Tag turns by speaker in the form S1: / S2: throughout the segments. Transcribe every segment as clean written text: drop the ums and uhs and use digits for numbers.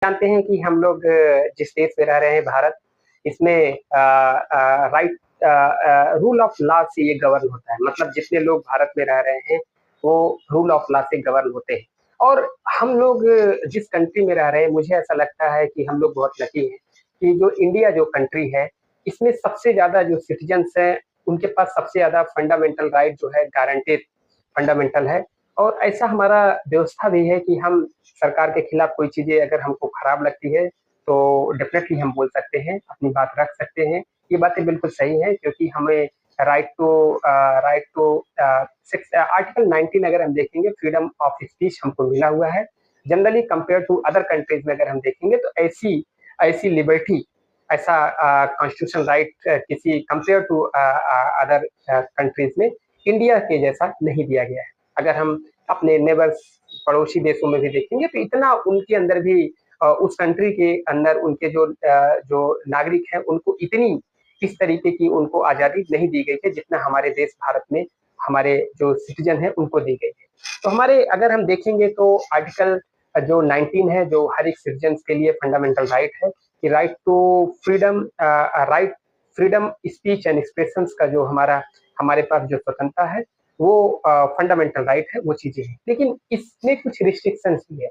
S1: जानते हैं कि हम लोग जिस देश में रह रहे हैं भारत, इसमें राइट रूल ऑफ लॉ से ये गवर्न होता है। मतलब जितने लोग भारत में रह रहे हैं, वो रूल ऑफ लॉ से गवर्न होते हैं। और हम लोग जिस कंट्री में रह रहे हैं, मुझे ऐसा लगता है कि हम लोग बहुत लकी हैं कि जो इंडिया जो कंट्री है, इसमें सबसे ज़्यादा जो सिटीज़न्स हैं, उनके पास सबसे ज़्यादा फंडामेंटल राइट जो है गारंटीड फंडामेंटल है। और ऐसा हमारा व्यवस्था भी है कि हम सरकार के खिलाफ कोई चीज़ें अगर हमको खराब लगती है, तो डेफ़िनेटली हम बोल सकते हैं, अपनी बात रख सकते हैं। ये बातें बिल्कुल सही हैं क्योंकि हमें right to right to article 19 अगर हम देखेंगे फ्रीडम ऑफ स्पीच हमको मिला हुआ है। Generally compare to other countries में अगर हम देखेंगे तो ऐसी ऐसी लिबर्टी ऐसा कॉन्स्टिट्यूशन राइट किसी कंपेयर टू अदर कंट्रीज़ में इंडिया के जैसा नहीं दिया गया है। अगर हम अपने नेबर्स पड़ोसी देशों में भी देखेंगे तो इतना उनके अंदर भी उस कंट्री के अंदर उनके जो नागरिक हैं उनको इतनी इस तरीके की उनको आज़ादी नहीं दी गई है जितना हमारे देश भारत में हमारे जो सिटीजन हैं उनको दी गई है। तो हमारे अगर हम देखेंगे तो आर्टिकल जो 19 है जो हर एक सिटीजन्स के लिए फंडामेंटल राइट है कि right to freedom right freedom speech and expressions का जो हमारे पास जो स्वतंत्रता है वो फंडामेंटल राइट है, वो चीज़ें हैं। लेकिन इसमें कुछ रिस्ट्रिक्शंस भी है।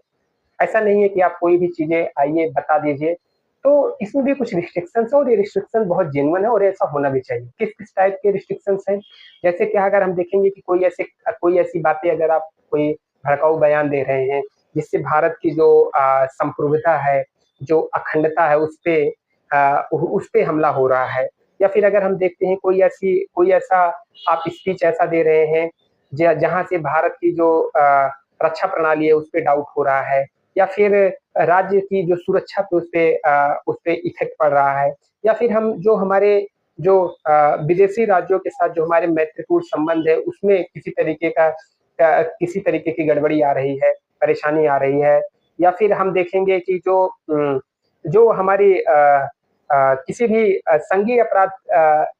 S1: ऐसा नहीं है कि आप कोई भी चीज़ें आइए बता दीजिए, तो इसमें भी कुछ रिस्ट्रिक्शंस है और ये रिस्ट्रिक्शन बहुत जेन्युइन है और ऐसा होना भी चाहिए। किस-किस टाइप के रिस्ट्रिक्शंस हैं? जैसे कि अगर हम देखेंगे कि कोई ऐसी बातें अगर आप कोई भड़काऊ बयान दे रहे हैं, जिससे भारत की जो संप्रभुता है, जो अखंडता है, उस पे हमला हो रहा है। या फिर अगर हम देखते हैं कोई ऐसा आप स्पीच ऐसा दे रहे हैं, जहाँ से भारत की जो रक्षा प्रणाली है, उस पे डाउट हो रहा है या फिर राज्य की जो सुरक्षा पे उस पे इफ़ेक्ट पड़ रहा है या फिर हम जो हमारे जो विदेशी राज्यों के साथ जो हमारे मैत्रीपूर्ण संबंध है, उसमें किसी तरीके की गड़बड़ी आ रही है, परेशानी आ रही है या फिर हम देखेंगे कि जो हमारी किसी भी संज्ञेय अपराध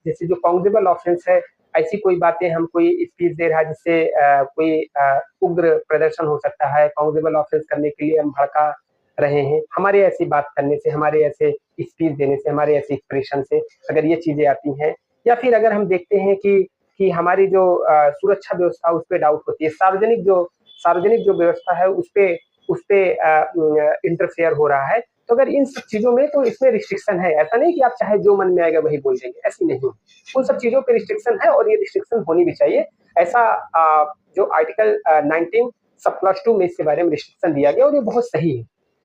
S1: जैसे जो कॉग्निबल ऑफेंस है, ऐसी कोई बातें हम कोई स्पीच दे रहा है जिससे कोई उग्र प्रदर्शन हो सकता है, कॉग्निबल ऑफेंस करने के लिए हम भड़का रहे हैं। हमारे ऐसी बात करने से, हमारे ऐसे स्पीच देने से, हमारे ऐसे एक्सप्रेशन से अगर ये चीज़ें आती हैं या फिर अगर हम देखते हैं कि हमारी जो सुरक्षा व्यवस्था उस पे डाउट होती है, सार्वजनिक जो व्यवस्था है उस पे इंटरफेयर हो रहा है, तो अगर इन सब चीज़ों में तो इसमें रिस्ट्रिक्शन है। ऐसा नहीं कि आप चाहे जो मन में आएगा वही बोल देंगे, ऐसी नहीं। उन सब चीज़ों पे रिस्ट्रिक्शन है और ये रिस्ट्रिक्शन होनी भी चाहिए। ऐसा जो आर्टिकल 19 सब क्लॉज़ 2 में इसके बारे में रिस्ट्रिक्शन दिया गया और ये बहुत सही है।